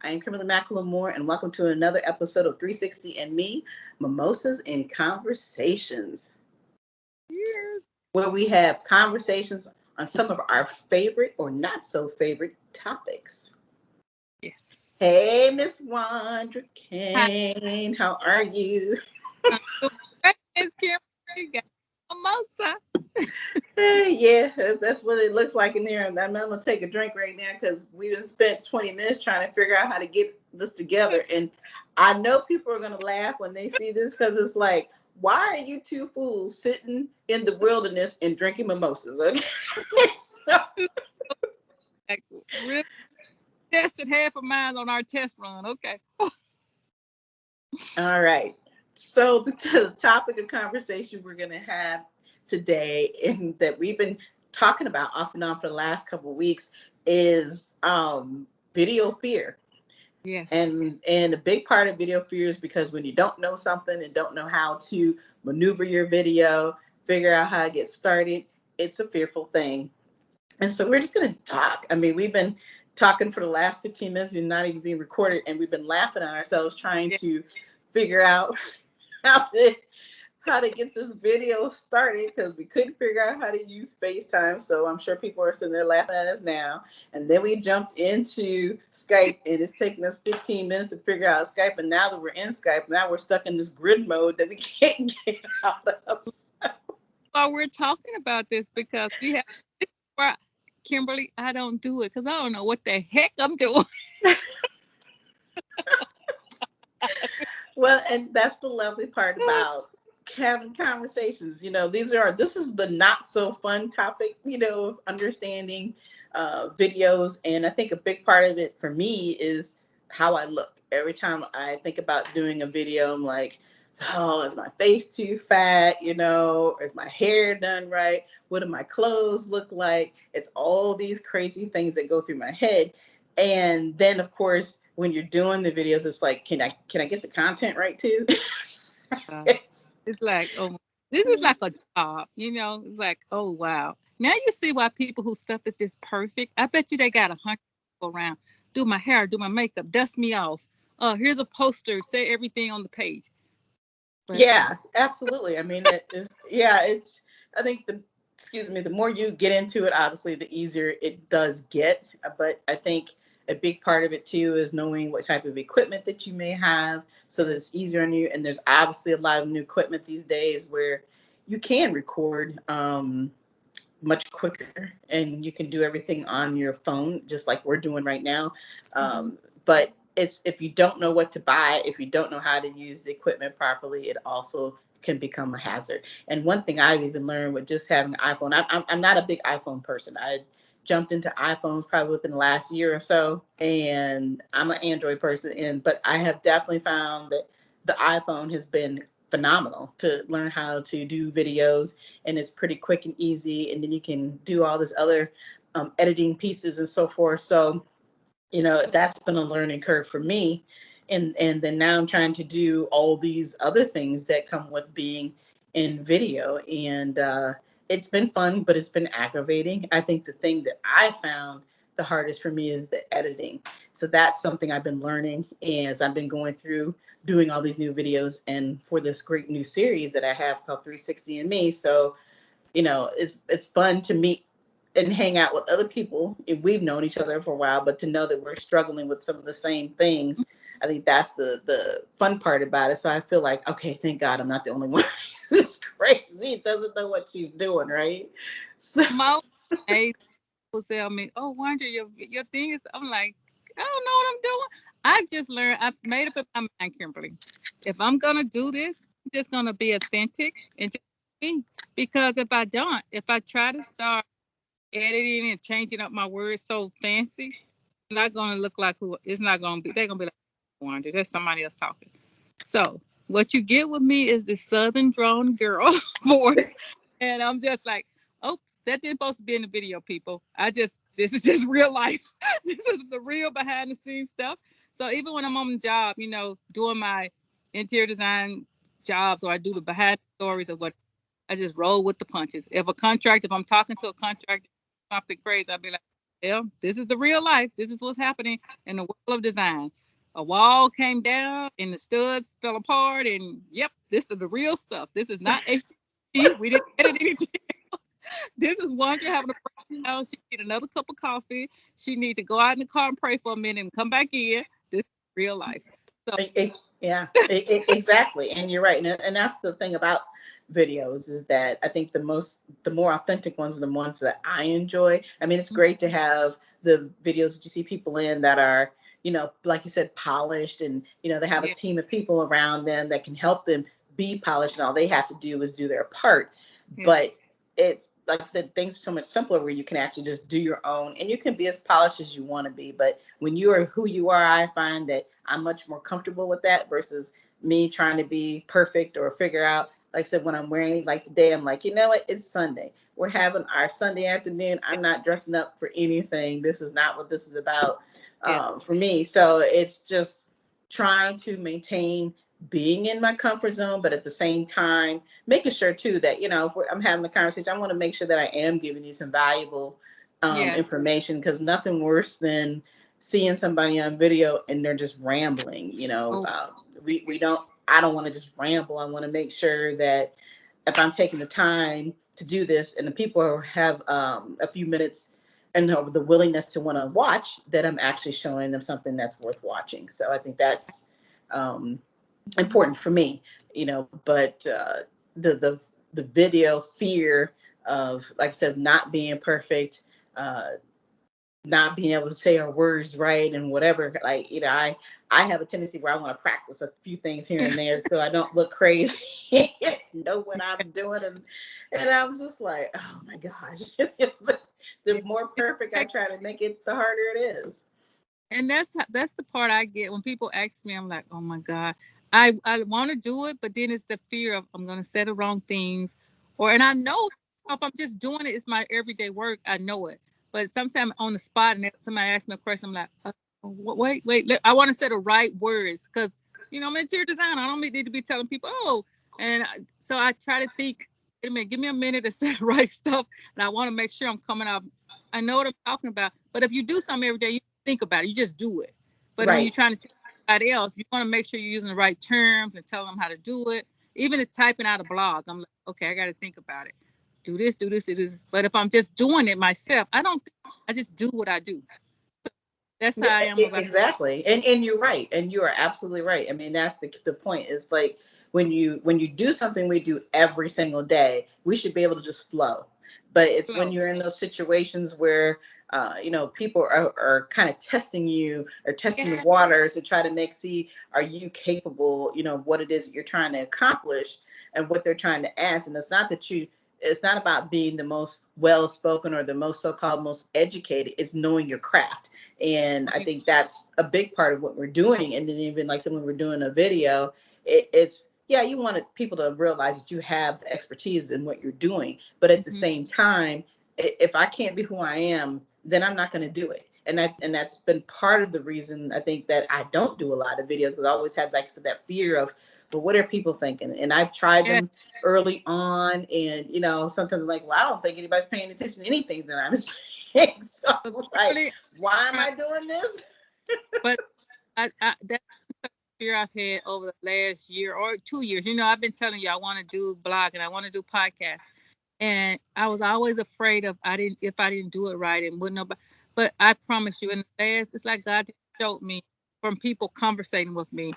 I am Kimberly McLemore, and welcome to another episode of 360 and Me, Mimosas and Conversations, Yes. where we have conversations on some of our favorite or not so favorite topics. Yes. Hey, Miss Wandra Hi, Cain, how are you? I'm doing great, Miss Kimberly. Got a mimosa. Hey, yeah, that's what it looks like in there. And I'm gonna take a drink right now because we just spent 20 minutes trying to figure out how to get this together. And I know people are gonna laugh when they see this because it's like, why are you two fools sitting in the wilderness and drinking mimosas? Okay. So, Like, really tested half of mine on our test run. Okay. all right. So the topic of conversation we're gonna have today, and that we've been talking about off and on for the last couple of weeks, is video fear. Yes. And a big part of video fear is because when you don't know something and don't know how to maneuver your video, figure out how to get started, it's a fearful thing. And so we're just going to talk. I mean, we've been talking for the last 15 minutes and not even being recorded, and we've been laughing at ourselves trying Yeah. to figure out how to get this video started because we couldn't figure out how to use FaceTime. So I'm sure people are sitting there laughing at us now. And then we jumped into Skype, and it's taken us 15 minutes to figure out Skype. And now that we're in Skype, now we're stuck in this grid mode that we can't get out of. Well, we're talking about this because we have. Well, Kimberly, I don't do it because I don't know what the heck I'm doing. Well, and that's the lovely part about having conversations. This is the not so fun topic, of understanding videos. And I think a big part of it for me is how I look. Every time I think about doing a video, I'm like, oh, is my face too fat? Is my hair done right? What do my clothes look like? It's all these crazy things that go through my head. And then, of course, when you're doing the videos, it's like, can I get the content right too? Uh, It's- it's like, oh, this is like a job, It's like, oh wow. Now you see why people whose stuff is just perfect. I bet you they got 100 people around. Do my hair, do my makeup, dust me off. Here's a poster, say everything on the page. But yeah, absolutely. I mean, it's, I think excuse me, the more you get into it, obviously, the easier it does get. But I think a big part of it too is knowing what type of equipment that you may have so that it's easier on you. And there's obviously a lot of new equipment these days where you can record much quicker and you can do everything on your phone just like we're doing right now. mhm. But it's, if you don't know what to buy, if you don't know how to use the equipment properly, it also can become a hazard. And one thing I've even learned with just having an iPhone, I'm not a big iPhone person. I jumped into iPhones probably within the last year or so, and I'm an Android person. And but I have definitely found that the iPhone has been phenomenal to learn how to do videos, and it's pretty quick and easy, and then you can do all this other editing pieces and so forth. So that's been a learning curve for me. And then now I'm trying to do all these other things that come with being in video. And it's been fun, but it's been aggravating. I think the thing that I found the hardest for me is the editing. So that's something I've been learning as I've been going through doing all these new videos and for this great new series that I have called 360 and Me. So it's fun to meet and hang out with other people. We've known each other for a while, but to know that we're struggling with some of the same things, I think that's the fun part about it. So I feel like, okay, thank God I'm not the only one who's crazy, doesn't know what she's doing, right? So My age will tell me, "Oh, Wonder, your thing is." I'm like, I don't know what I'm doing. I've just learned. I've made up in my mind, Kimberly. If I'm gonna do this, I'm just gonna be authentic and just me. Because if I don't, if I try to start editing and changing up my words so fancy, it's not gonna look like who. It's not gonna be. They're gonna be like, Wonder, that's somebody else talking. So what you get with me is this southern drawn girl voice, and I'm just like, oops, that didn't supposed to be in the video, people. This is just real life. This is the real behind the scenes stuff. So even when I'm on the job, doing my interior design jobs, or I do the behind the stories or what, I just roll with the punches. If I'm talking to a contractor something crazy, I'll be like, Yeah, this is the real life. This is what's happening in the world of design. A wall came down and the studs fell apart, and yep, this is the real stuff. This is not HTTP. We didn't edit anything. This is Wanda having a breakdown. She need another cup of coffee. She need to go out in the car and pray for a minute and come back in. This is real life. So Yeah, exactly. And you're right. And that's the thing about videos is that I think the more authentic ones are the ones that I enjoy. I mean, it's great to have the videos that you see people in that are, like you said, polished and, they have a yeah, team of people around them that can help them be polished and all they have to do is do their part. yeah, But it's like I said, things are so much simpler where you can actually just do your own and you can be as polished as you want to be. But when you are who you are, I find that I'm much more comfortable with that versus me trying to be perfect or figure out, like I said, when I'm wearing like today, I'm like, you know what? It's Sunday. We're having our Sunday afternoon. I'm not dressing up for anything. This is not what this is about yeah, for me. So it's just trying to maintain being in my comfort zone, but at the same time, making sure too that, if I'm having a conversation, I want to make sure that I am giving you some valuable yeah. information because nothing worse than seeing somebody on video and they're just rambling. Oh, We don't. I don't want to just ramble. I want to make sure that if I'm taking the time to do this, and the people who have a few minutes and the willingness to want to watch, that I'm actually showing them something that's worth watching. So I think that's important for me. But the video fear of, like I said, not being perfect. Not being able to say our words right and whatever, like, I have a tendency where I want to practice a few things here and there so I don't look crazy. Know what I'm doing, and I was just like, oh my gosh. The more perfect I try to make it, the harder it is. and that's the part I get when people ask me. I'm like, oh my god, I want to do it, but then it's the fear of I'm gonna say the wrong things, and I know if I'm just doing it, it's my everyday work. I know it, but sometimes on the spot, and if somebody asks me a question, I'm like, wait, I want to say the right words because I'm an interior designer. I don't need to be telling people, oh, so I try to think. Wait a minute, give me a minute to say the right stuff, and I want to make sure I'm coming out. I know what I'm talking about, but if you do something every day, you think about it. You just do it. But when you're Right. trying to tell somebody else, you want to make sure you're using the right terms and tell them how to do it. Even if typing out a blog, I'm like, okay, I got to think about it. Do this, do this, do this. But if I'm just doing it myself, I don't think I just do what I do. That's how Yeah, I am about it. exactly. And you're right. And you are absolutely right. I mean, that's the point is like when you do something we do every single day, we should be able to just flow. But it's when Flow. you're in those situations where people are kind of testing you or testing the Yeah. waters to try to see are you capable, of what it is that you're trying to accomplish and what they're trying to ask. And it's not about being the most well spoken or the most so-called most educated. It's knowing your craft. And I Right. think that's a big part of what we're doing. And then even like when we're doing a video, it's yeah, you want people to realize that you have the expertise in what you're doing. But at the Mhm. same time, if I can't be who I am, then I'm not going to do it. And that's been part of the reason I think that I don't do a lot of videos because I always had like so that fear of, but what are people thinking? And I've tried Yeah. them early on, and sometimes I'm like, well, I don't think anybody's paying attention to anything that I'm saying. So But I'm like, Kimberly, why am I doing this? but that's the fear I've had over the last year or 2 years. I've been telling you I want to do blog and I want to do podcast. And I was always afraid of I didn't if I didn't do it right and wouldn't nobody. But I promise you, in the last, it's like God just showed me from people conversating with me.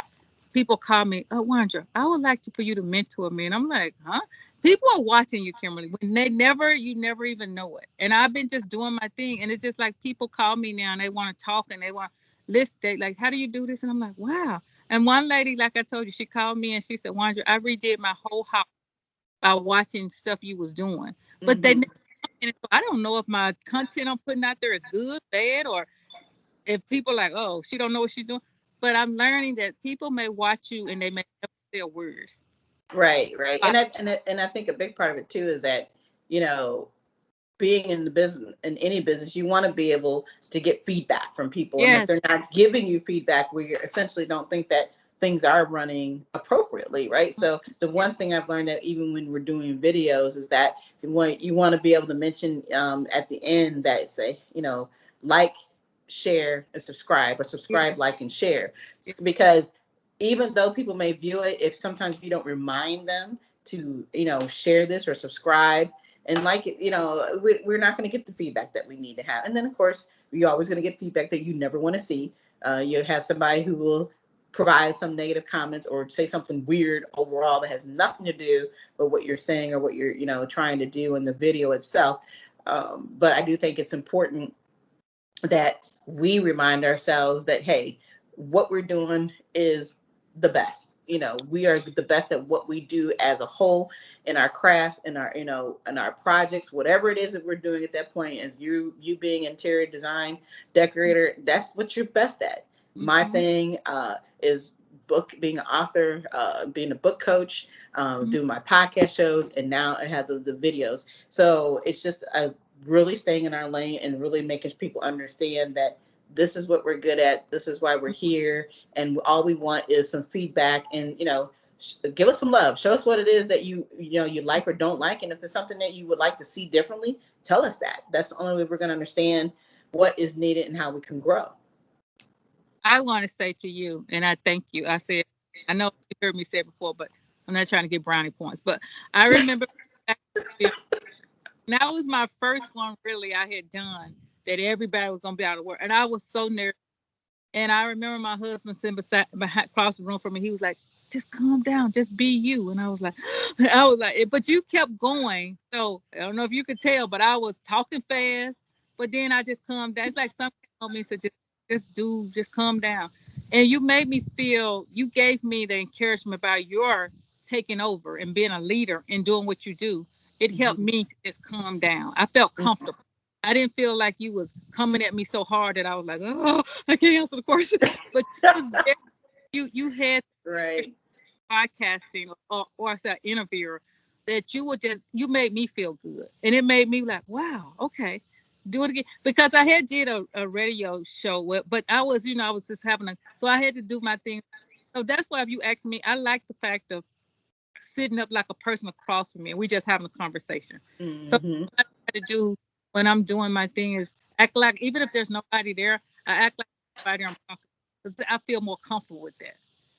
People call me, oh Wandra, I would like for you to mentor me, and I'm like, huh? People are watching you, Kimberly. When you never even know it. And I've been just doing my thing, and it's just like people call me now and they want to talk and they want to list. They like, how do you do this? And I'm like, wow. And one lady, like I told you, she called me and she said, Wandra, I redid my whole house by watching stuff you was doing. But they Mm-hmm. never commented, so I don't know if my content I'm putting out there is good, bad, or if people like, oh, she don't know what she's doing. But I'm learning that people may watch you and they may never say a word. Right, right. Uh, And I think a big part of it too is that, you know, being in the business, in any business, you want to be able to get feedback from people. And if yes, they're not giving you feedback, we essentially don't think that things are running appropriately, right? So the yeah, one thing I've learned that even when we're doing videos is that you want to be able to mention at the end that say, like, share, and subscribe, or subscribe, Yeah. like, and share. Yeah. Because even though people may view it, if sometimes you don't remind them to, share this or subscribe and like it, we're not going to get the feedback that we need to have. And then, of course, you're always going to get feedback that you never want to see. You'll have somebody who will provide some negative comments or say something weird overall that has nothing to do with what you're saying or what you're, trying to do in the video itself. But I do think it's important that we remind ourselves that, hey, what we're doing is the best. We are the best at what we do as a whole in our crafts, in our, in our projects, whatever it is that we're doing at that point. As you being interior design decorator, that's what you're best at. My Mm-hmm. thing is being an author, being a book coach, Mm-hmm. doing my podcast shows, and now I have the videos. So it's just really staying in our lane and really making people understand that this is what we're good at. This is why we're here. And all we want is some feedback and, give us some love. Show us what it is that you like or don't like. And if there's something that you would like to see differently, tell us that. That's the only way we're going to understand what is needed and how we can grow. I want to say to you, and I thank you. I know you heard me say it before, but I'm not trying to get brownie points. But I remember that was my first one really I had done that everybody was gonna be out of work, and I was so nervous. And I remember my husband sitting across the room from me. He was like, "Just calm down, just be you." And I was like, but you kept going. So I don't know if you could tell, but I was talking fast. But then I just calmed down. It's like something told me to just calm down. And you made me feel. You gave me the encouragement about your taking over and being a leader and doing what you do. It helped Mm-hmm. me to just calm down. I felt Mm-hmm. comfortable. I didn't feel like you was coming at me so hard that I was like, oh, I can't answer the question. But you had Right. podcasting or as an interviewer that you made me feel good, and it made me like, wow, okay, do it again, because I had did a radio show but I was just having so I had to do my thing. So that's why if you ask me, I like the fact of sitting up like a person across from me and we just having a conversation. So Mm-hmm. what I try to do when I'm doing my thing is act like, even if there's nobody there, I act like somebody I'm talking, because I feel more comfortable with that.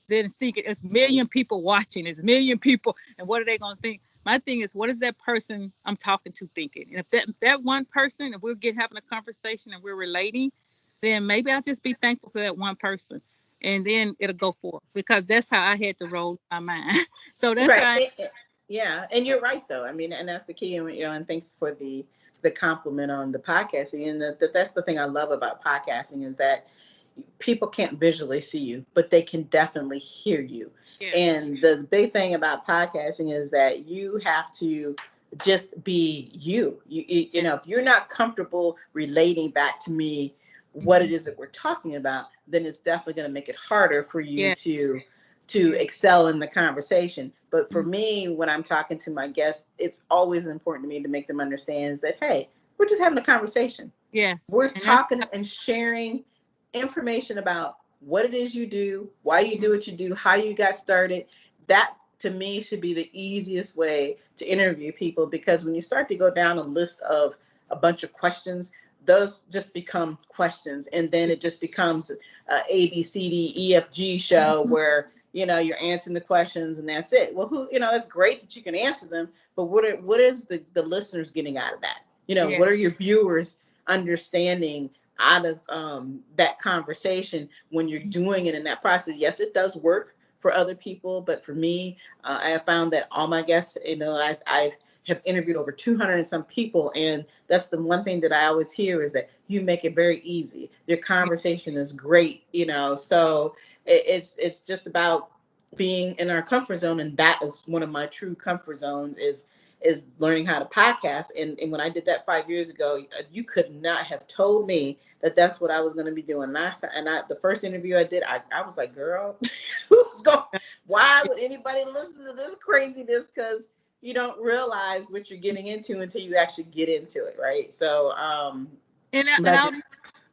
Then thinking it's a million people watching, it's a million people, and what are they gonna think? My thing is, what is that person I'm talking to thinking? And if that one person, if we're having a conversation and we're relating, then maybe I'll just be thankful for that one person, and then it'll go forth, because that's how I had to roll my mind. So that's Right. how I. Yeah, and you're right though. I mean, and that's the key. And and thanks for the compliment on the podcasting. And that's the thing I love about podcasting is that people can't visually see you, but they can definitely hear you. Yes. And the big thing about podcasting is that you have to just be you. Yes. If you're not comfortable relating back to me what it Mhm. is that we're talking about, then it's definitely going to make it harder for you Yes. to Yes. excel in the conversation. But for Mhm. me, when I'm talking to my guests, it's always important to me to make them understand is that, hey, we're just having a conversation. Yes. We're And that's. talking and sharing information about what it is you do, why you do what you do, how you got started. That to me should be the easiest way to interview people, because when you start to go down a list of a bunch of questions, those just become questions, and then it just becomes a ABCDEFG show Mhm. where you're answering the questions and that's it. Well, that's great that you can answer them, but what is the listeners getting out of that? What Yes. are your viewers understanding out of that conversation when you're doing it in that process? Yes, it does work for other people, but for me, I have found that all my guests, I have interviewed over 200 and some people, and that's the one thing that I always hear is that you make it very easy. Your conversation is great, so it's just about being in our comfort zone, and that is one of my true comfort zones is learning how to podcast. And when I did that 5 years ago, you could not have told me that that's what I was going to be doing. The first interview I did, I was like, girl, why would anybody listen to this craziness? Because you don't realize what you're getting into until you actually get into it, right? So, And but I'll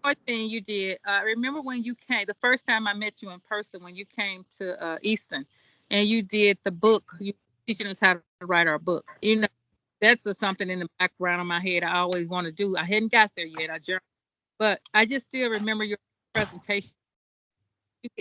one thing you did. I remember when you came the first time I met you in person, when you came to Easton, and you did the book. You teaching us how to write our book. That's something in the background of my head I always want to do. I hadn't got there yet. I journaled. But I just still remember your presentation.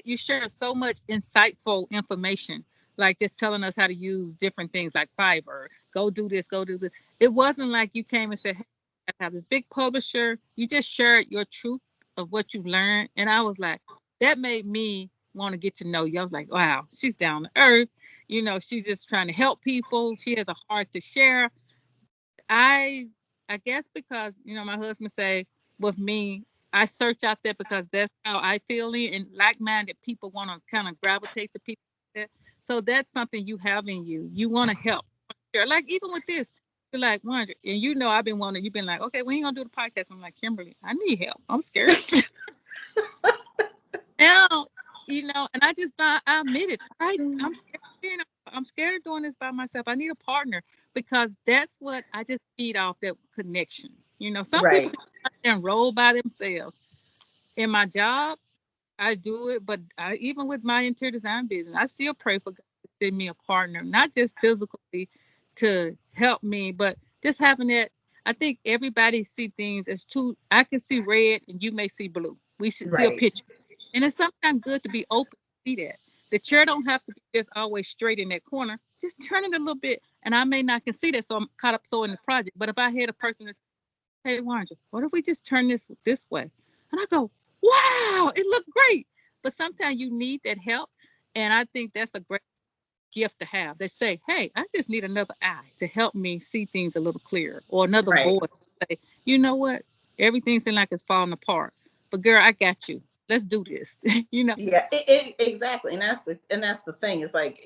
You share so much insightful information, like just telling us how to use different things like Fiverr. Go do this, go do this. It wasn't like you came and said, "Hey, I have this big publisher." You just shared your truth of what you learned, and I was like, that made me want to get to know you. I was like, wow, she's down to earth. She's just trying to help people. She has a heart to share. I I guess because my husband say with me, I search out there because that's how I feel it, and like-minded people want to kind of gravitate to people like that. So that's something you have in you. You want to help. Sure. Like even with this, you're like Wandra, and I've been wanting. You've been like, okay, when you gonna do the podcast? I'm like, Kimberly, I need help. I'm scared. Now, and I admit it. I'm scared. I'm scared of doing this by myself. I need a partner because that's what I just feed off that connection. Some people Right. can sit there and roll by themselves. In my job, I do it, but even with my interior design business, I still pray for God to send me a partner, not just physically to help me, but just having that. I think everybody see things as two. I can see red, and you may see blue. We should see a Right. picture, and it's sometimes good to be open to see that. The chair don't have to be just always straight in that corner. Just turn it a little bit, and I may not can see that, so I'm caught up so in the project. But if I had a person that's, hey, Wanda, what if we just turn this way? And I go, wow, it looked great. But sometimes you need that help. And I think that's a great gift to have. They say, hey, I just need another eye to help me see things a little clearer, or another Right. voice to say, you know what? Everything seems like it's falling apart. But girl, I got you. Let's do this. you know. Yeah, exactly, and that's the thing. It's like,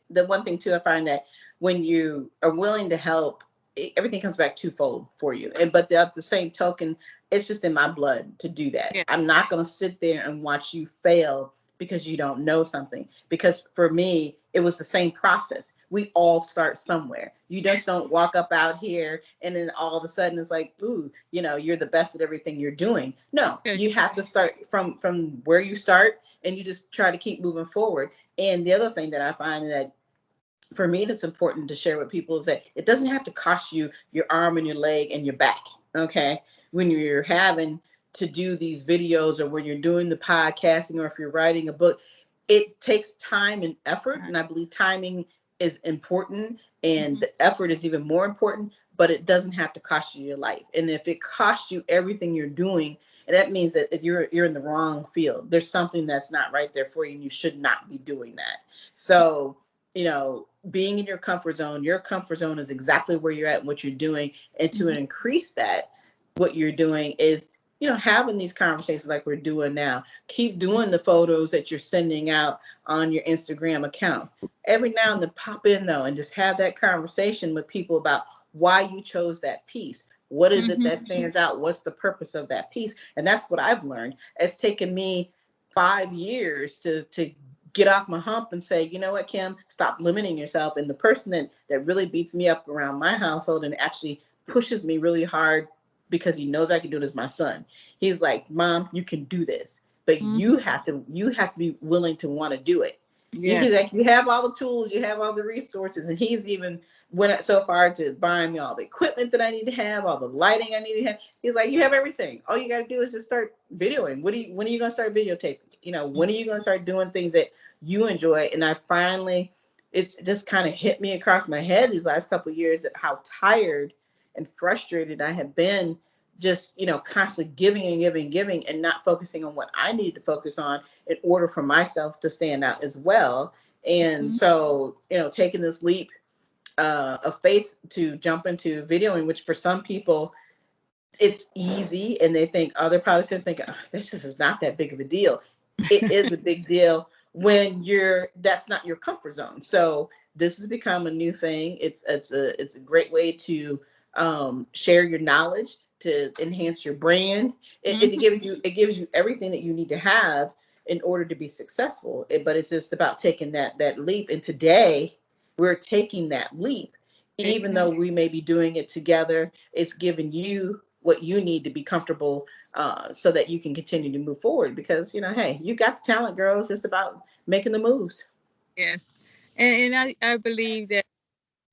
the one thing too, I find that when you are willing to help, everything comes back twofold for you. And but the same token, it's just in my blood to do that. Yeah. I'm not going to sit there and watch you fail because you don't know something. Because for me, it was the same process. We all start somewhere. You just don't walk up out here and then all of a sudden it's like, ooh, you're the best at everything you're doing. No, Yeah. you have to start from where you start, and you just try to keep moving forward. And the other thing that I find that for me that's important to share with people is that it doesn't have to cost you your arm and your leg and your back. Okay, when you're having to do these videos, or when you're doing the podcasting, or if you're writing a book, it takes time and effort, and I believe timing is important, and Mhm. the effort is even more important. But it doesn't have to cost you your life. And if it costs you everything you're doing, and that means that you're in the wrong field, there's something that's not right there for you, and you should not be doing that. So, being in your comfort zone is exactly where you're at and what you're doing. And to Mhm. increase that, what you're doing is, having these conversations like we're doing now. Keep doing the photos that you're sending out on your Instagram account. Every now and then pop in though and just have that conversation with people about why you chose that piece. What is it Mhm. that stands out? What's the purpose of that piece? And that's what I've learned. It's taken me 5 years to get off my hump and say, you know what, Kim, stop limiting yourself. And the person that really beats me up around my household and actually pushes me really hard because he knows I can do it is my son. He's like, Mom, you can do this, but Mhm. you have to be willing to want to do it. Yeah. He's like, you have all the tools, you have all the resources, and he's even went so far to buying me all the equipment that I need to have, all the lighting I need to have. He's like, you have everything. All you got to do is just start videoing. When are you going to start videotaping? When are you going to start doing things that you enjoy? And I finally, it's just kind of hit me across my head these last couple of years that how tired and frustrated I have been, just constantly giving and giving and giving, and not focusing on what I need to focus on in order for myself to stand out as well. And Mhm. so, taking this leap of faith to jump into videoing, which for some people it's easy, and they think, oh, they're probably sitting thinking, oh, this just is not that big of a deal. It is a big deal when that's not your comfort zone. So this has become a new thing. It's a great way to share your knowledge, to enhance your brand. It Mhm. gives you everything that you need to have in order to be successful. But it's just about taking that leap. And today we're taking that leap, even though we may be doing it together. It's giving you what you need to be comfortable, so that you can continue to move forward. Because hey, you got the talent, girls. It's about making the moves. Yes. And I believe that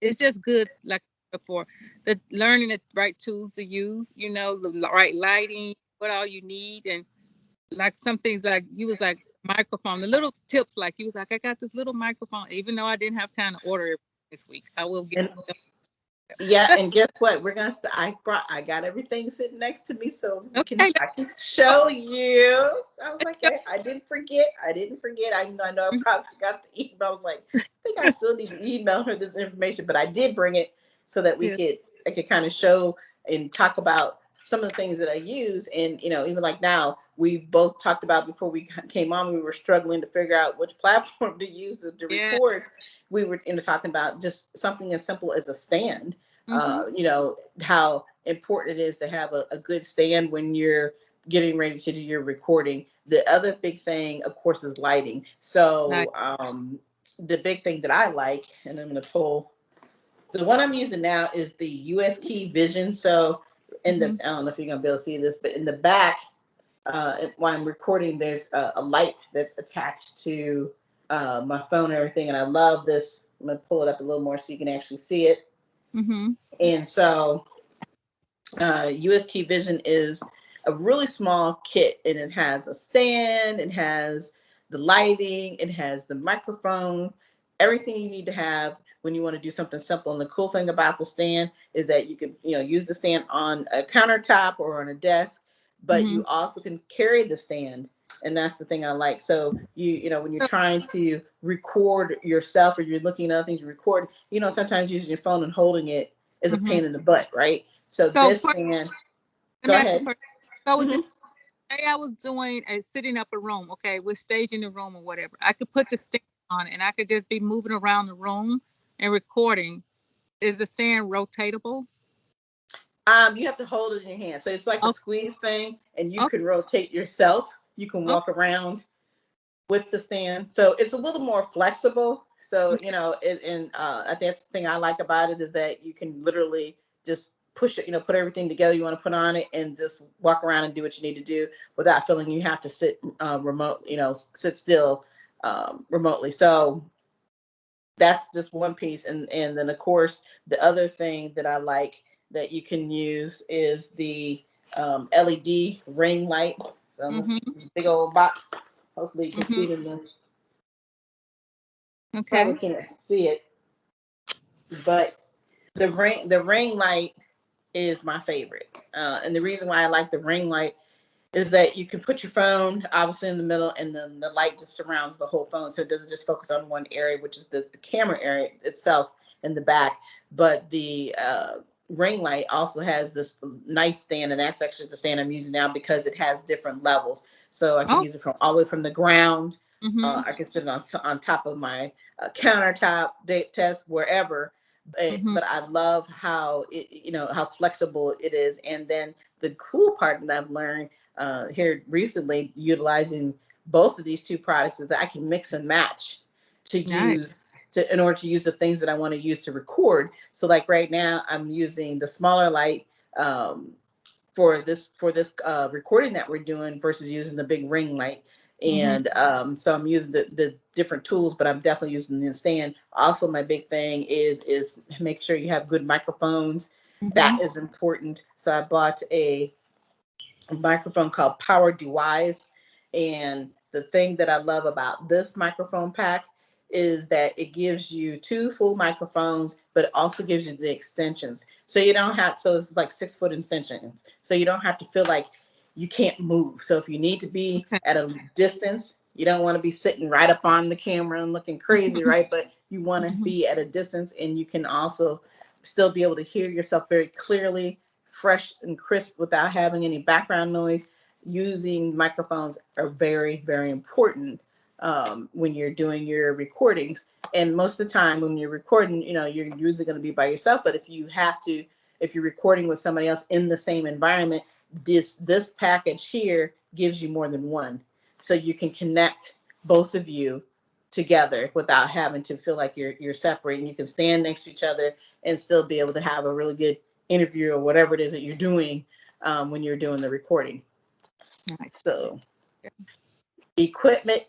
it's just good, like before, the learning the right tools to use, the right lighting, what all you need, and like some things like you was like microphone, the little tips like you was like I got this little microphone, even though I didn't have time to order it this week. I will get And them. yeah, and guess what? We're gonna. I got everything sitting next to me, so Okay, I can show you. I was like, hey, I didn't forget. I didn't forget. I know I probably got the email. I was like, I think I still need to email her this information, but I did bring it so that yeah, I could kind of show and talk about some of the things that I use. And even like now, we both talked about before we came on, we were struggling to figure out which platform to use to yeah. record. We were talking about just something as simple as a stand. Mhm. How important it is to have a good stand when you're getting ready to do your recording. The other big thing, of course, is lighting. Nice. So the big thing that I like, and I'm going to pull the one I'm using now is the US Key Vision. So Mhm. I don't know if you're going to be able to see this, but in the back, while I'm recording, there's a light that's attached to my phone and everything. And I love this. I'm going to pull it up a little more so you can actually see it. Mhm. And so US Key Vision is a really small kit, and it has a stand, it has the lighting, it has the microphone, everything you need to have when you want to do something simple. And the cool thing about the stand is that you can use the stand on a countertop or on a desk, but you Mhm. also can carry the stand. And that's the thing I like. So when you're So, trying to record yourself or you're looking at other things to record, sometimes using your phone and holding it is a mhm. pain in the butt, right? So So this stand, let go me ask you a ahead. question. So is Hmm. it say I was doing a setting up a room, okay, we're staging the room or whatever. I could put the stand on and I could just be moving around the room and recording. Is the stand rotatable? You have to hold it in your hand. So it's like a Okay. squeeze thing, and you Okay. can rotate yourself. You can Okay. walk around with the stand. So it's a little more flexible. So, and I think that's the thing I like about it is that you can literally just push it, put everything together you want to put on it and just walk around and do what you need to do without feeling you have to sit sit still remotely. So that's just one piece. And then of course the other thing that I like that you can use is the LED ring light. So Mhm. this big old box. Hopefully you can see Mhm. it in the probably Okay. can't see it, but the ring light is my favorite. And the reason why I like the ring light is that you can put your phone obviously in the middle, and then the light just surrounds the whole phone, so it doesn't just focus on one area, which is the camera area itself in the back. But the ring light also has this nice stand, and that's actually the stand I'm using now because it has different levels. So I can Oh. use it from all the way from the ground. Mhm. I can sit it on top of my countertop, desk, wherever. Mhm. But I love how how flexible it is. And then the cool part that I've learned here recently utilizing both of these two products is that I can mix and match to Nice. use in order to use the things that I want to use to record. So like right now I'm using the smaller light um, for this recording that we're doing versus using the big ring light. Mhm. And so I'm using the different tools, but I'm definitely using the stand. Also, my big thing is make sure you have good microphones. That Mhm. is important. So I bought a microphone called Power Dewise. And the thing that I love about this microphone pack is that it gives you two full microphones, but it also gives you the extensions. So you don't have, so it's like 6 foot extensions. So you don't have to feel like you can't move. So if you need to be Okay. at a distance, you don't want to be sitting right up on the camera and looking crazy, right? But you want to Mhm. be at a distance, and you can also still be able to hear yourself very clearly, fresh and crisp without having any background noise. Using microphones are very, very important when you're doing your recordings. And most of the time when you're recording, you're usually going to be by yourself. But if you're recording with somebody else in the same environment, this package here gives you more than one. So you can connect both of you together without having to feel like you're separating. You can stand next to each other and still be able to have a really good interview or whatever it is that you're doing when you're doing the recording. Nice. So equipment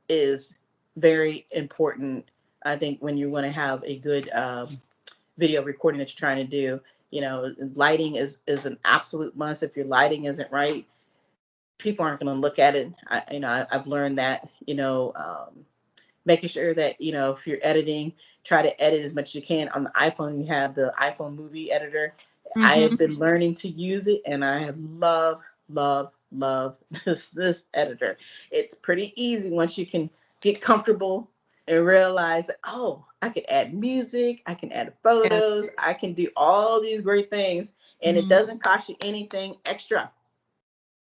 is very important. I think when you want to have a good video recording that you're trying to do, Lighting is an absolute must. If your lighting isn't right, people aren't going to look at it. I've learned that, making sure that, if you're editing, try to edit as much as you can. On the iPhone, you have the iPhone movie editor. I Mm-hmm. have been learning to use it, and I love, love, love this editor. It's pretty easy once you can get comfortable and realize, oh, I can add music, I can add Yes. photos, I can do all these great things, and it Mm-hmm. doesn't cost you anything extra.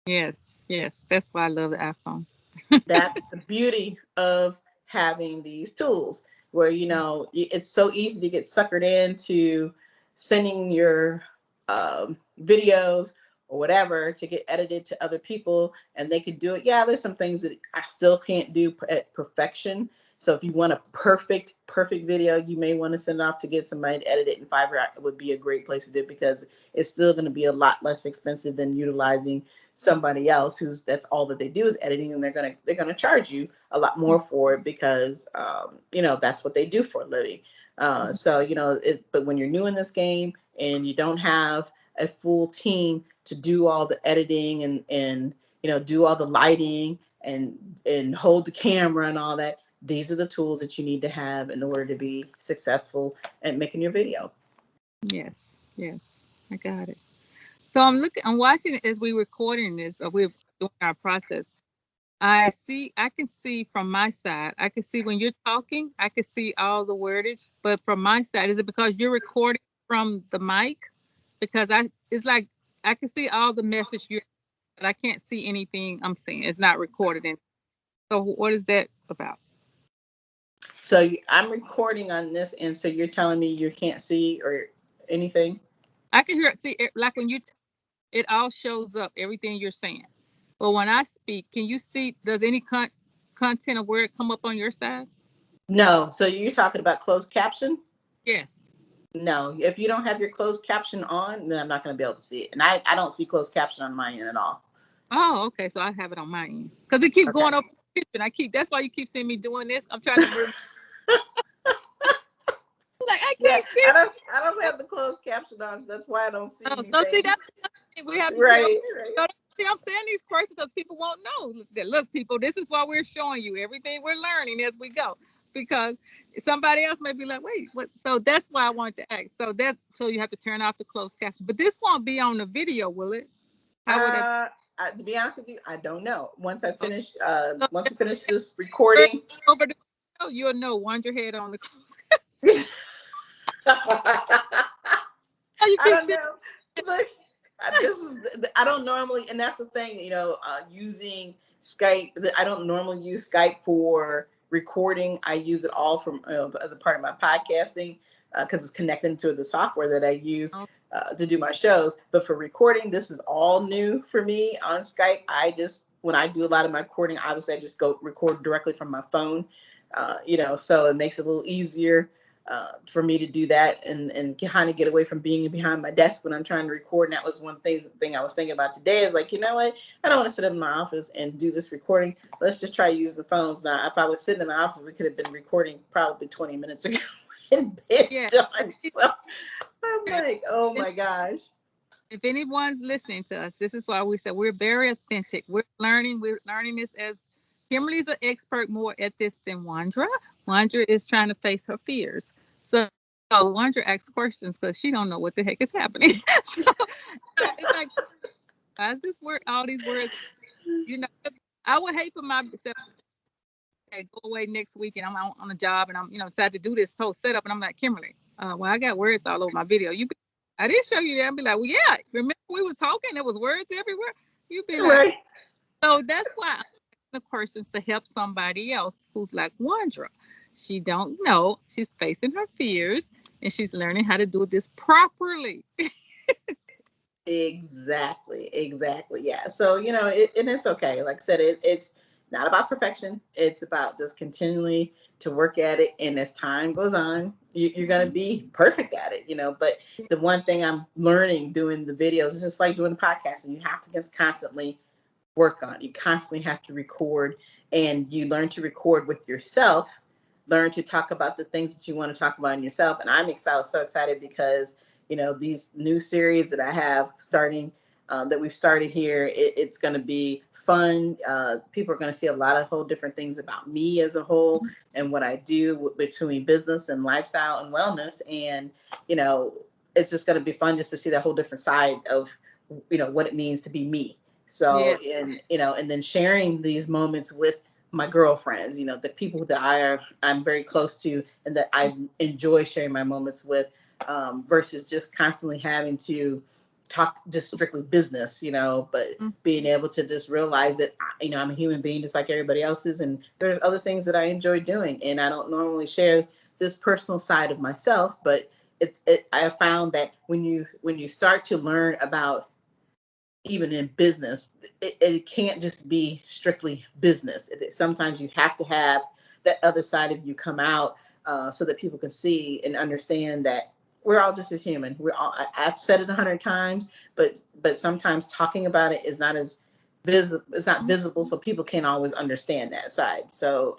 Yes. Yes. That's why I love the iPhone. That's the beauty of having these tools, where it's so easy to get suckered into sending your videos or whatever to get edited to other people, and they could do it. Yeah, there's some things that I still can't do at perfection. So if you want a perfect video, you may want to send it off to get somebody to edit it. And Fiverr would be a great place to do it, because it's still going to be a lot less expensive than utilizing somebody else that's all that they do is editing, and they're gonna charge you a lot more for it, because that's what they do for a living. So but when you're new in this game and you don't have a full team to do all the editing and do all the lighting and hold the camera and all that, these are the tools that you need to have in order to be successful at making your video. Yes. Yes. I got it. So I'm watching it as we recording this, or we're doing our process. I can see from my side. I can see when you're talking, I can see all the wordage. But from my side, is it because you're recording from the mic? Because it's like I can see all the message but I can't see anything I'm saying. It's not recorded in. So what is that about? So I'm recording on this, and so you're telling me you can't see or anything? I can hear see it, like when it all shows up everything you're saying. But when I speak, can you see? Does any content of word come up on your side? No. So you're talking about closed caption? Yes. No. If you don't have your closed caption on, then I'm not going to be able to see it. And I don't see closed caption on my end at all. Oh, okay. So I have it on my end because it keeps Okay. going up. And that's why you keep seeing me doing this. I'm trying to like I Yeah, can't see. I don't have the closed caption on, so that's why I don't see Oh, so see anything. that's the thing we have to do. Right, right. So see, I'm saying these questions because people won't know. Look, people, this is why we're showing you everything we're learning as we go. Because somebody else may be like, wait, what? So that's why I wanted to ask. So you have to turn off the closed caption. But this won't be on the video, will it? How would it? To be honest with you, I don't know. Once I Okay. finish, So once if we finish this you're recording. over the video, you'll know. Wind your head on the closed. Oh, you I keep don't saying. know. Look, I don't normally, and that's the thing, using Skype. I don't normally use Skype for recording. I use it all from as a part of my podcasting, because it's connected to the software that I use to do my shows. But for recording, this is all new for me on Skype. When I do a lot of my recording, obviously I just go record directly from my phone. So it makes it a little easier for me to do that and kind of get away from being behind my desk when I'm trying to record. And that was one thing I was thinking about today is like, you know what? I don't want to sit in my office and do this recording. Let's just try using the phones. Now, if I was sitting in my office, we could have been recording probably 20 minutes ago and been Yeah. done. So I'm like, oh my gosh. If anyone's listening to us, this is why we said we're very authentic. We're learning. We're learning this as Kimberly's an expert more at this than Wandra. Wandra is trying to face her fears. So Wandra asks questions because she don't know what the heck is happening. So it's like, why is this word? All these words, you know. I would hate for myself to go away next week and I'm out on a job and I'm, decide to do this whole setup and I'm like, Kimberly, well, I got words all over my video. I didn't show you that. I'd be like, well, yeah, remember we were talking? There was words everywhere. You'd be like, Right. so that's why I'm the questions to help somebody else who's like Wandra. She don't know. She's facing her fears and she's learning how to do this properly. Exactly. Yeah. So, and it's okay. Like I said, it's not about perfection. It's about just continually to work at it. And as time goes on, you're going to be perfect at it, But the one thing I'm learning doing the videos is just like doing the podcast, and you have to just constantly work on it. You constantly have to record, and you learn to record with yourself, learn to talk about the things that you want to talk about in yourself. And I'm so excited because these new series that I have starting, that we've started here, it's going to be fun. People are going to see a lot of whole different things about me as a whole and what I do between business and lifestyle and wellness. And, it's just going to be fun just to see that whole different side of, what it means to be me. So, Yeah. and then sharing these moments with my girlfriends, the people that I'm very close to and that I enjoy sharing my moments with, versus just constantly having to talk just strictly business, but being able to just realize that, I'm a human being just like everybody else is. And there's other things that I enjoy doing. And I don't normally share this personal side of myself, but I have found that when you start to learn about, even in business, it can't just be strictly business. Sometimes you have to have that other side of you come out, so that people can see and understand that we're all just as human. I've said it 100 times, but sometimes talking about it is not as visible. It's not visible, so people can't always understand that side. So,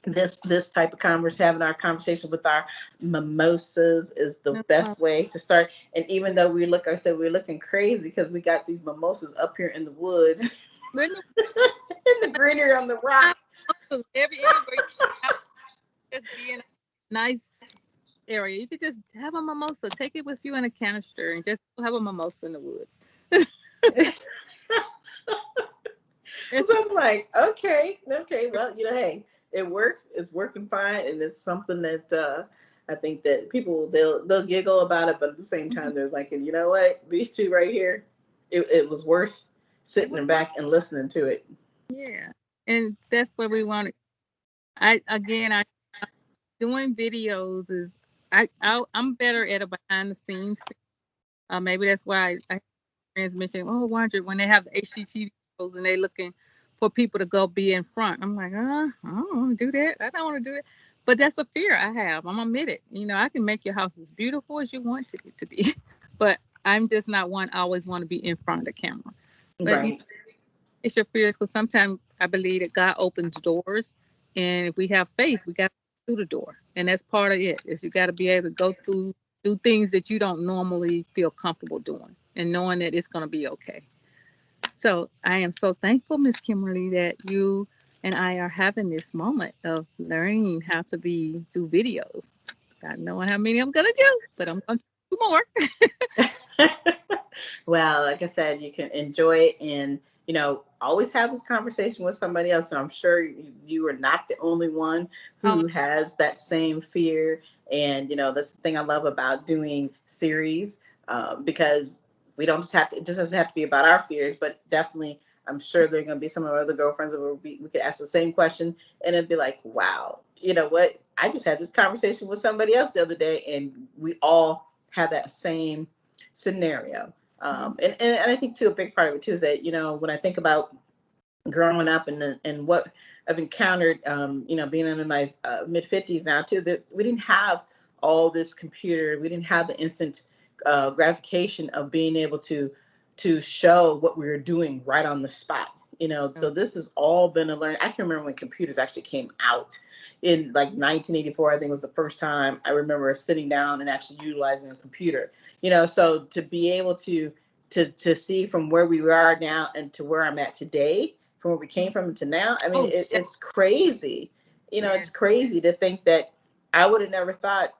this type of having our conversation with our mimosas is the best way to start. And even though I said we're looking crazy because we got these mimosas up here in the woods, in the greenery on the rock. Everywhere just be in a nice area. You could just have a mimosa, take it with you in a canister, and just have a mimosa in the woods. So I'm like, okay, well, hey, it works. It's working fine, and it's something that I think that people they'll giggle about it, but at the same time they're like, and you know what? These two right here, it was worth sitting back and listening to it. Yeah, and that's what we want. I doing videos is I'm better at a behind the scenes thing. Maybe that's why I have friends mention, oh, Wandra, when they have the HGTV shows and they looking for people to go be in front. I'm like, I don't want to do that. I don't want to do it. But that's a fear I have. I'm admit it. I can make your house as beautiful as you want it to be, but I'm just not one. I always want to be in front of the camera. But Right. it's your fears because sometimes I believe that God opens doors, and if we have faith, we got to go through the door, and that's part of it. Is you got to be able to go through, do things that you don't normally feel comfortable doing, and knowing that it's going to be okay. So I am so thankful, Miss Kimberly, that you and I are having this moment of learning how to do videos. Not knowing how many I'm gonna do, but I'm gonna do more. Well, like I said, you can enjoy it and, always have this conversation with somebody else. So I'm sure you are not the only one Um, who has that same fear. And, that's the thing I love about doing series, because we don't just have to, it just doesn't have to be about our fears, but definitely I'm sure there are going to be some of our other girlfriends that we could ask the same question and it'd be like, wow, you know what? I just had this conversation with somebody else the other day and we all have that same scenario. And I think too a big part of it too is that when I think about growing up and what I've encountered, being in my mid 50s now too, that we didn't have all this computer, we didn't have the instant gratification of being able to show what we were doing right on the spot. So this has all been a learn. I can remember when computers actually came out in like 1984. I think was the first time I remember sitting down and actually utilizing a computer. So to be able to see from where we are now and to where I'm at today, from where we came from to now, I mean, oh, it's crazy. yeah. It's crazy to think that I would have never thought,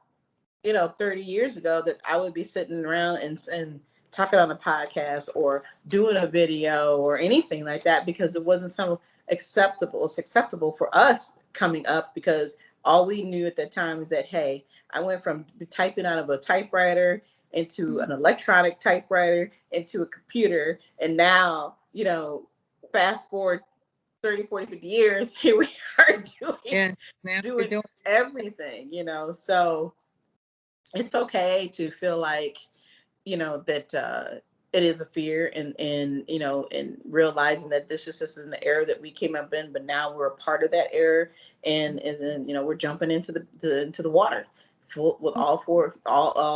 30 years ago that I would be sitting around and talking on a podcast or doing a video or anything like that because it wasn't some acceptable. It's acceptable for us coming up because all we knew at that time is that, hey, I went from typing out of a typewriter into an electronic typewriter into a computer. And now, fast forward 30, 40, 50 years, here we are Yeah. Now you're doing doing. everything. So it's okay to feel like, that it is a fear and realizing that this just isn't the era that we came up in, but now we're a part of that era and then, we're jumping into the water full, with all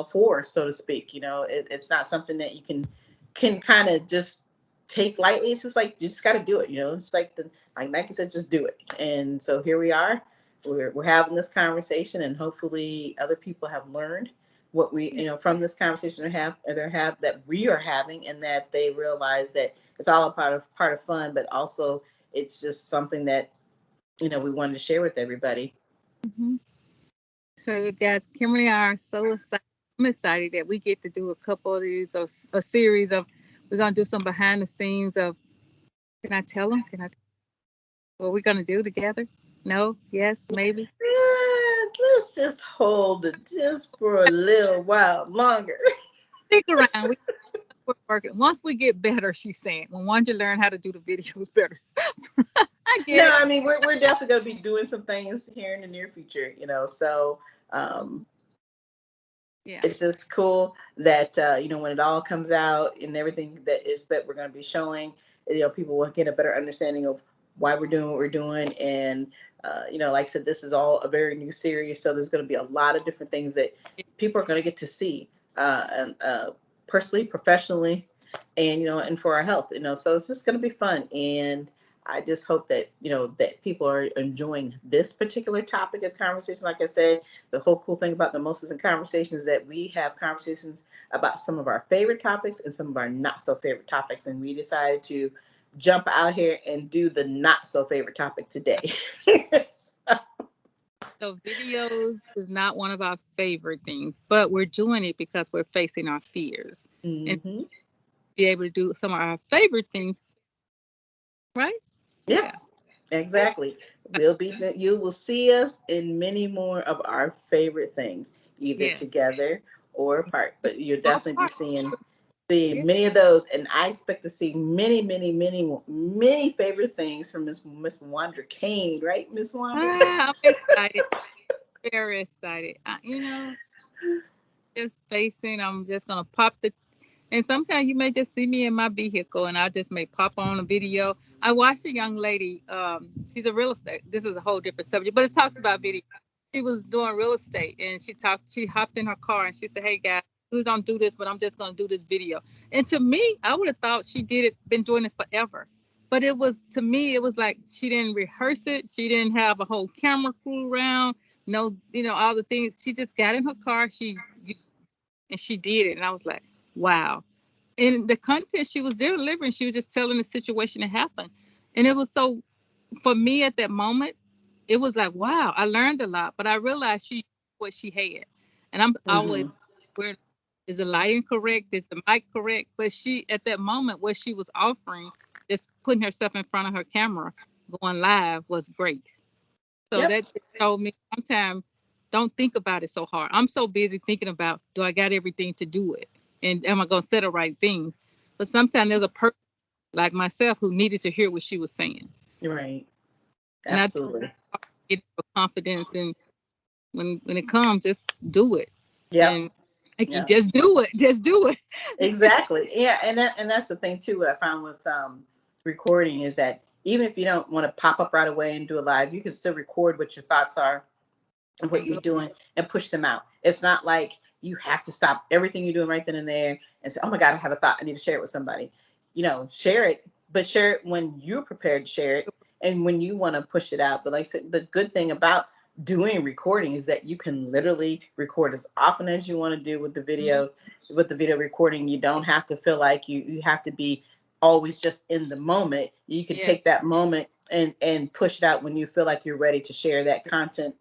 four, so to speak. It's not something that you can kind of just take lightly. It's just like, you just got to do it. It's like Nike said, just do it. And so here we are, we're having this conversation and hopefully other people have learned what we, from this conversation that we are having, and that they realize that it's all a part of fun, but also it's just something that, we wanted to share with everybody. Hmm. So, guys, Kimberly and I are so excited. I'm excited that we get to do a couple of these, or a series of. We're gonna do some behind the scenes of. Can I tell them? Can I? What we're gonna do together? No? Yes? Maybe? Let's just hold it just for a little while longer. Stick around. We're working. Once we get better, she's saying. When one to learn how to do the videos better. I get No, it. I mean, we're definitely going to be doing some things here in the near future, so um, Yeah. it's just cool that, when it all comes out and everything that we're going to be showing, people will get a better understanding of why we're doing what we're doing. And, like I said, this is all a very new series, so there's going to be a lot of different things that people are going to get to see, personally, professionally, and, and for our health, so it's just going to be fun. And I just hope that, that people are enjoying this particular topic of conversation. Like I said, the whole cool thing about the Mimosas and Conversations is that we have conversations about some of our favorite topics and some of our not so favorite topics. And we decided to jump out here and do the not so favorite topic today. So videos is not one of our favorite things, but we're doing it because we're facing our fears and Mm-hmm. be able to do some of our favorite things, right? Yeah, Yeah. exactly. You will see us in many more of our favorite things, either Yes. together or apart. But you'll Or definitely be part. seeing Yeah. many of those, and I expect to see many, many, many, many favorite things from Miss Wandra Cain, right, Miss Wandra? I'm excited. Very excited. Just facing. I'm just gonna pop the. And sometimes you may just see me in my vehicle, and I just may pop on a video. I watched a young lady. She's a real estate. This is a whole different subject, but it talks about video. She was doing real estate, and she talked. She hopped in her car, and she said, "Hey guys, we don't do this, but I'm just gonna do this video." And to me, I would have thought she did it, been doing it forever. But it was, to me, it was like she didn't rehearse it. She didn't have a whole camera crew around. No, all the things. She just got in her car. And she did it, and I was like, wow. And the content she was delivering, she was just telling the situation that happened, and it was so, for me at that moment, it was like, wow, I learned a lot, but I realized she what she had, and I'm always, Mm-hmm. where is the lighting correct, is the mic correct, but she at that moment what she was offering, just putting herself in front of her camera, going live, was great. So Yep. that just told me sometimes don't think about it so hard. I'm so busy thinking about, do I got everything to do it? And am I going to say the right things? But sometimes there's a person like myself who needed to hear what she was saying. Right. And I Absolutely. get confidence. And when it comes, just do it. Yep. And like, you Yep. just do it. Just do it. Exactly. Yeah, and that's the thing too. What I found with recording is that even if you don't want to pop up right away and do a live, you can still record what your thoughts are and what And you're go. doing and push them out. It's not like you have to stop everything you're doing right then and there and say, "Oh my God, I have a thought. I need to share it with somebody." Share it, but share it when you're prepared to share it and when you want to push it out. But like I said, the good thing about doing recording is that you can literally record as often as you want to do with the Mhm. video. With the video recording, you don't have to feel like you have to be always just in the moment. You can Yeah. take that moment and push it out when you feel like you're ready to share that content,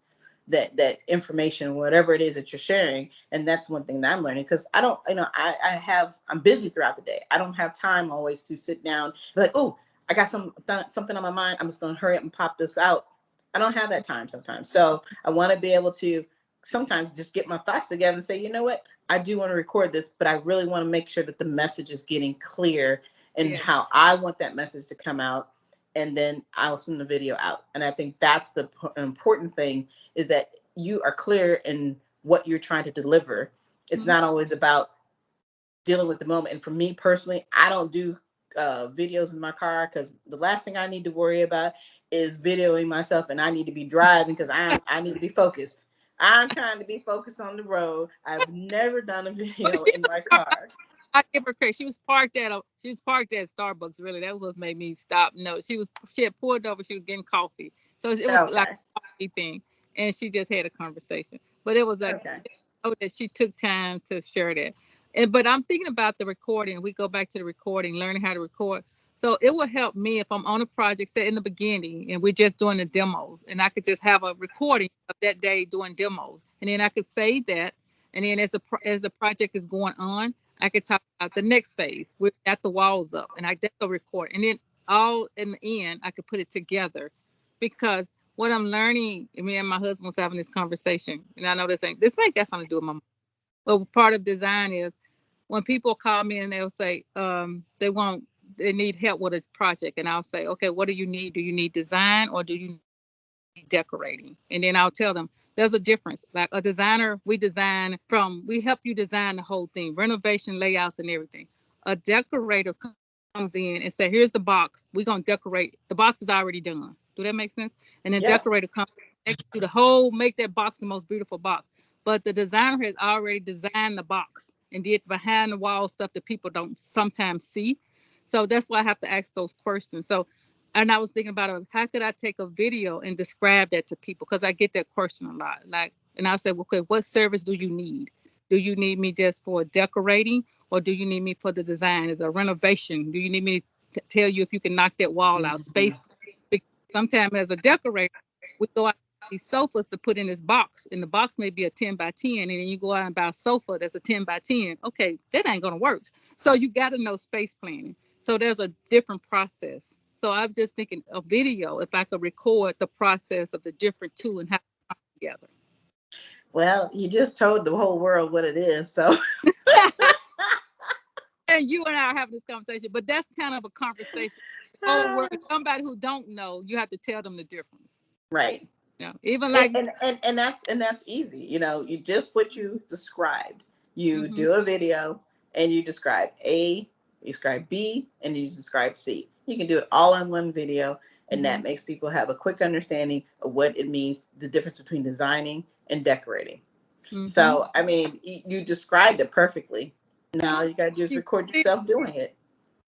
that information, whatever it is that you're sharing. And that's one thing that I'm learning, because I don't, I'm busy throughout the day. I don't have time always to sit down like, oh, I got something on my mind, I'm just going to hurry up and pop this out. I don't have that time sometimes. So I want to be able to sometimes just get my thoughts together and say, you know what, I do want to record this, but I really want to make sure that the message is getting clear and Yeah. how I want that message to come out. And then I'll send the video out. And I think that's the important thing, is that you are clear in what you're trying to deliver. It's Mhm. not always about dealing with the moment. And for me personally, I don't do videos in my car, because the last thing I need to worry about is videoing myself, and I need to be driving because I need to be focused. I'm trying to be focused on the road. I've never done a But video she in was my parked. car. I give her credit. She was parked at Starbucks. Really, that was what made me stop. No, she had pulled over. She was getting coffee, so it was like Okay. a coffee thing, and she just had a conversation. But it was like Okay. know that she took time to share that. But I'm thinking about the recording. We go back to the recording, learning how to record. So it will help me if I'm on a project, say in the beginning, and we're just doing the demos, and I could just have a recording of that day doing demos, and then I could save that, and then as the project is going on, I could talk about the next phase. We're at the walls up, and that's a record, and then all in the end, I could put it together, because what I'm learning, me and my husband was having this conversation, and I know this might got something to do with my, but part of design is when people call me and they'll say they need help with a project, and I'll say, okay, what do you need? Do you need design or do you need decorating? And then I'll tell them there's a difference. Like a designer, we help you design the whole thing, renovation, layouts, and everything. A decorator comes in and say, here's the box. We're gonna decorate. The box is already done. Do that make sense? And then Yeah. decorator comes do the whole, make that box the most beautiful box. But the designer has already designed the box and did behind the wall stuff that people don't sometimes see. So that's why I have to ask those questions. So, and I was thinking about how could I take a video and describe that to people? Because I get that question a lot. Like, and I'll say, okay, what service do you need? Do you need me just for decorating, or do you need me for the design? Is a renovation? Do you need me to tell you if you can knock that wall out? Mm-hmm. Space. Sometimes as a decorator, we go out these sofas to put in this box, and the box may be a 10 by 10, and then you go out and buy a sofa that's a 10 by 10. Okay, that ain't gonna work. So you got to know space planning. So there's a different process. So I'm just thinking a video, if I could record the process of the different two and how they come together. Well, you just told the whole world what it is. So And you and I are having this conversation, but that's kind of a conversation. Oh, where somebody who don't know, you have to tell them the difference. right. You know, even like, And that's easy. You just what you described. You mm-hmm, do a video and you describe A, you describe B, and you describe C. You can do it all in one video, and mm-hmm, that makes people have a quick understanding of what it means, the difference between designing and decorating. mm-hmm. So, I mean, you described it perfectly. Now you got to just record yourself doing it.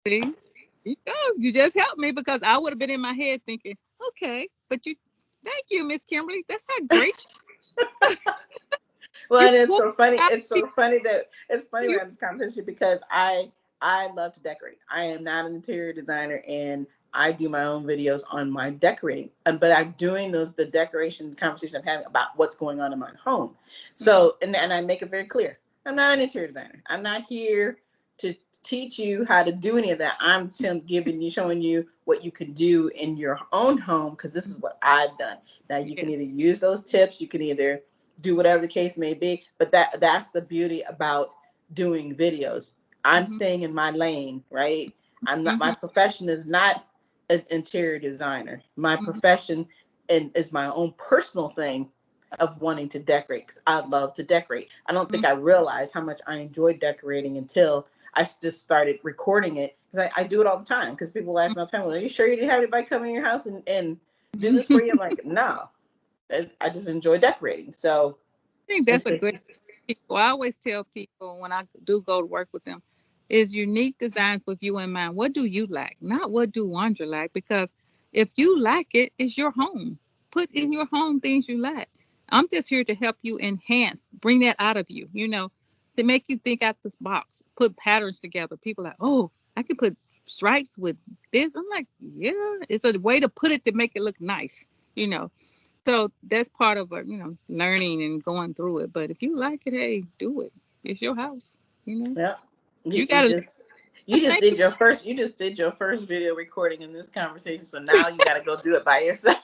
See, you go. You just helped me, because I would have been in my head thinking, okay, but thank you, Miss Kimberly. That's how great Well, you and it's pulled so funny. out It's so funny that it's funny we you. have this conversation because I love to decorate. I am not an interior designer, and I do my own videos on my decorating. But I'm doing the decoration conversation I'm having about what's going on in my home. Mhm, So and I make it very clear. I'm not an interior designer. I'm not here to teach you how to do any of that. I'm showing you what you can do in your own home, because this is what I've done. Now you can yes. either use those tips, you can either do whatever the case may be. But that's the beauty about doing videos. I'm Mhm, staying in my lane, right? I'm not. My mhm, profession is not an interior designer. My mhm, profession is my own personal thing of wanting to decorate, because I love to decorate. I don't mhm. think I realized how much I enjoyed decorating until I just started recording it, because I do it all the time. Because people ask me all the time, well, are you sure you didn't have anybody come in your house and do this for you? I'm like, no, I just enjoy decorating. So I think that's it's a a, great people. I always tell people when I do go to work with them, is unique designs with you in mind. What do you like? Not what do Wandra like? Because if you like it, it's your home. Put in your home things you like. I'm just here to help you enhance, bring that out of you, to make you think out this box, put patterns together. People are like, oh, I can put stripes with this. I'm like, yeah, it's a way to put it to make it look nice, you know. So that's part of learning and going through it. But if you like it, hey, do it. It's your house. yeah. You, You you gotta just you just thank did you. your first video recording in this conversation. So now you got to go do it by yourself.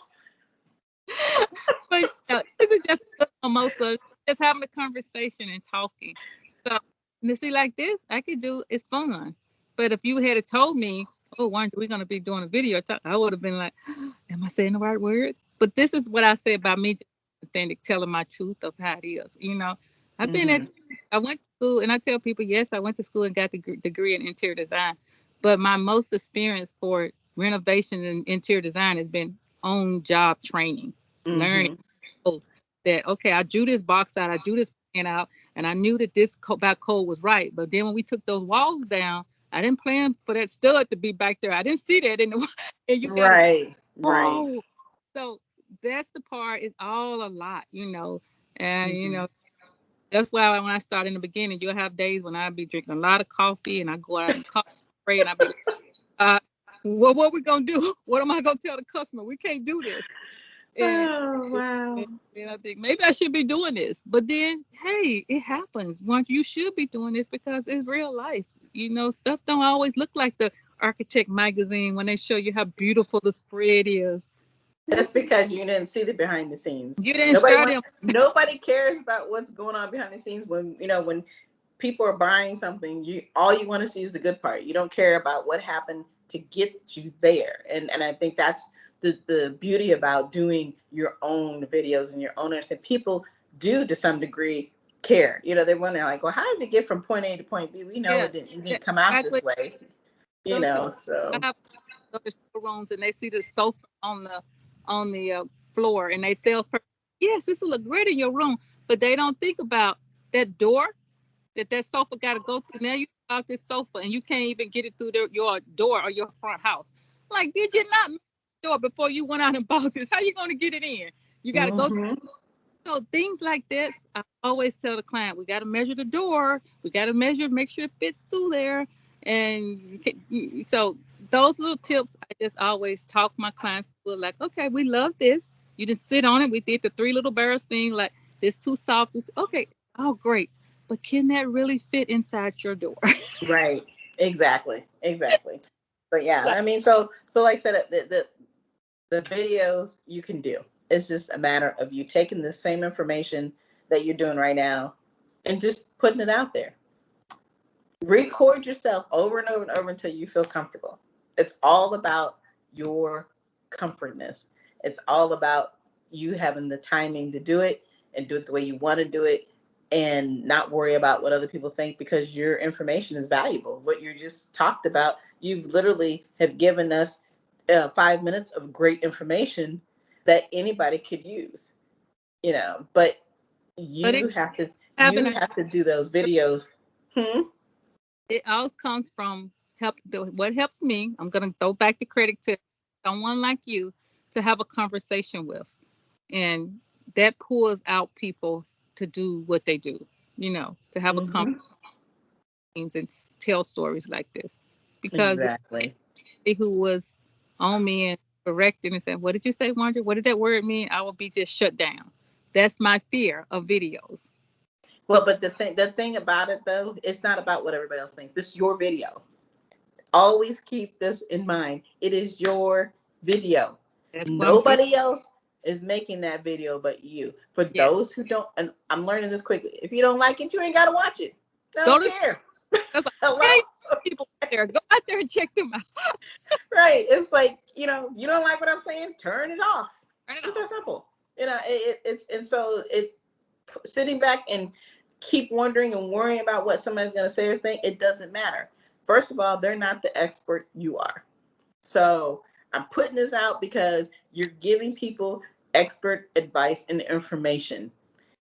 But this is just good mimosa, just having a conversation and talking. So to see like this, I could do it's fun. But if you had told me, oh, one we're gonna be doing a video, I would have been like, am I saying the right words? But this is what I say about me, just authentic, telling my truth of how it is. I've been at, Hmm. I went to school, and I tell people, yes, I went to school and got the degree in interior design. But my most experience for renovation and interior design has been on job training, learning. Hmm. Oh, that okay, I drew this box out, I drew this plan out, and I knew that this back code was right. But then when we took those walls down, I didn't plan for that stud to be back there. I didn't see that in the and you got to Right. Right. oh, so that's the part. It's all a lot, and Hmm. That's why when I start in the beginning, you'll have days when I'll be drinking a lot of coffee and I go out and coffee spray and I'll be like, uh, well, what we gonna do? What am I gonna tell the customer? We can't do this. And, Oh, wow. and I think maybe I should be doing this. But then, hey, it happens. Once you should be doing this because it's real life. Stuff don't always look like the Architect magazine when they show you how beautiful the spread is. That's because you didn't see the behind the scenes. You didn't start them. Nobody cares about what's going on behind the scenes when people are buying something, all you want to see is the good part. You don't care about what happened to get you there. And I think that's the beauty about doing your own videos and your own understanding. People do to some degree care. They're wondering like, well, how did it get from point A to point B? We know Yeah, it didn't come out this way. So I have go to showrooms and they see the sofa on the floor and they salesperson, yes, this will look great in your room, but they don't think about that door that sofa got to go through. Now you about this sofa and you can't even get it through your door or your front house. Like, did you not make the door before you went out and bought this? How you going to get it in? You got to go through. So things like this, I always tell the client, we got to measure the door. We got to make sure it fits through there. And so those little tips, I just always talk my clients through, like, okay, we love this. You just sit on it. We did the 3 little bears thing, like this too soft. Okay, oh, great. But can that really fit inside your door? Right. Exactly. But yeah, I mean, so like I said, the videos you can do. It's just a matter of you taking the same information that you're doing right now and just putting it out there. Record yourself over and over and over until you feel comfortable. It's all about your comfortness. It's all about you having the timing to do it and do it the way you want to do it and not worry about what other people think, because your information is valuable. What you just talked about, you literally have given us 5 minutes of great information that anybody could use, but you have to do those videos. It all comes from what helps me. I'm going to throw back the credit to someone like you to have a conversation with. And that pulls out people to do what they do, to have a conversation and tell stories like this. Because exactly, who was on me and corrected and said, what did you say, Wandra? What did that word mean? I will be just shut down. That's my fear of videos. Well, but the thing about it, though, it's not about what everybody else thinks. This is your video. Always keep this in mind. It is your video. Nobody else is making that video but you. For those who don't, and I'm learning this quickly, if you don't like it, you ain't got to watch it. I don't care. People there, go out there and check them out. Right. It's like, you don't like what I'm saying, turn it off. Just that simple. It's sitting back and keep wondering and worrying about what somebody's going to say or think, it doesn't matter. First of all, they're not the expert, you are. So I'm putting this out because you're giving people expert advice and information,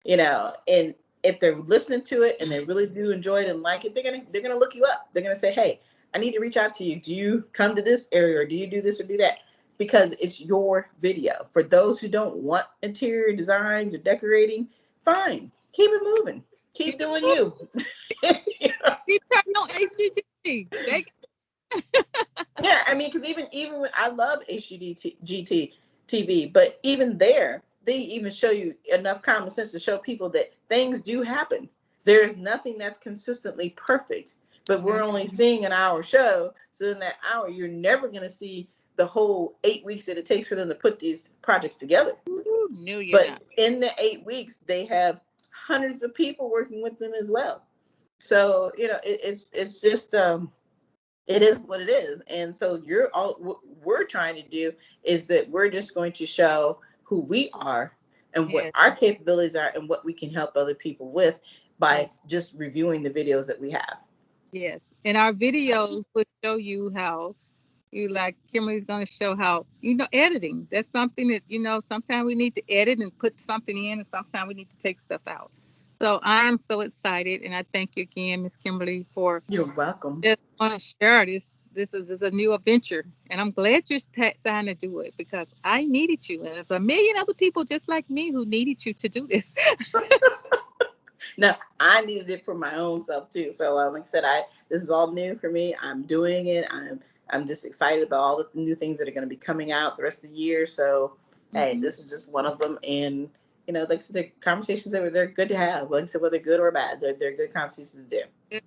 and if they're listening to it and they really do enjoy it and like it, they're gonna look you up. They're gonna say, hey, I need to reach out to you. Do you come to this area, or do you do this or do that? Because it's your video. For those who don't want interior designs or decorating, fine, keep it moving. Keep doing you. Keep turning on HGTV. Yeah, I mean, because even when I love HGTV TV, but even there, they even show you enough common sense to show people that things do happen. There's nothing that's consistently perfect, but we're only seeing an hour show. So in that hour, you're never going to see the whole 8 weeks that it takes for them to put these projects together. But in the 8 weeks, they have hundreds of people working with them as well. So, it's just, it is what it is. And so what we're trying to do is that we're just going to show who we are and what our capabilities are and what we can help other people with by just reviewing the videos that we have. Yes. And our videos will show you how Kimberly's going to show how, editing. That's something that, sometimes we need to edit and put something in, and sometimes we need to take stuff out. So I am so excited, and I thank you again, Miss Kimberly, for you're welcome. Just want to share this. This is a new adventure, and I'm glad you're trying to do it because I needed you, and there's a million other people just like me who needed you to do this. No, I needed it for my own self too. So like I said, this is all new for me. I'm doing it. I'm just excited about all the new things that are going to be coming out the rest of the year. So hey, Mm-hmm. this is just one of them. And like I said, the conversations they're good to have. Like I said, whether good or bad, they're good conversations to do.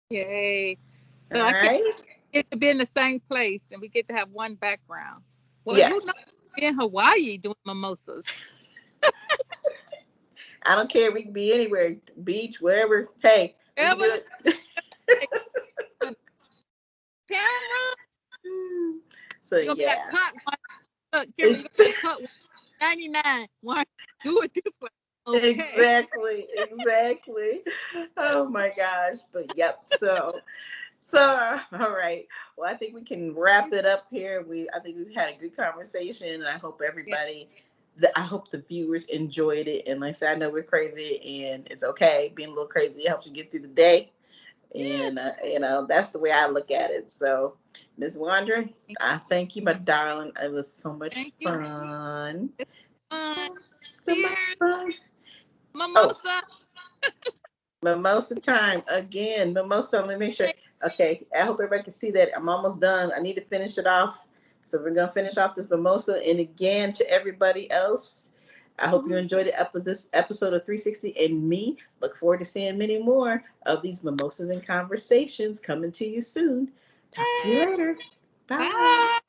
Yay. All So I can't right. get to be in the same place and we get to have one background. Well, Yeah. who knows? Be in Hawaii doing mimosas. I don't care. We can be anywhere, beach, wherever. Hey, we can Ever do it. the camera, So you're gonna be like, yeah. cut one. Look, Kimberly, you're gonna be like, cut 199. Why do it this way? Okay. Exactly, exactly. Oh my gosh. But yep. So all right. Well, I think we can wrap it up here. I think we've had a good conversation, and I hope Yeah. everybody. I hope the viewers enjoyed it. And like I said, I know we're crazy, and it's okay. Being a little crazy helps you get through the day, Yeah. and that's the way I look at it. So, Miss Wandra, I thank you, my darling. It was so much Thank you. fun. It's fun. So much Cheers. fun. Oh, Mimosa. mimosa time again. Mimosa. Let me make sure. Okay, I hope everybody can see that. I'm almost done. I need to finish it off. So we're gonna finish off this mimosa. And again, to everybody else, I hope you Mhm. enjoyed this episode of 360 and me. Look forward to seeing many more of these mimosas and conversations coming to you soon. Talk to you later. Bye. Bye.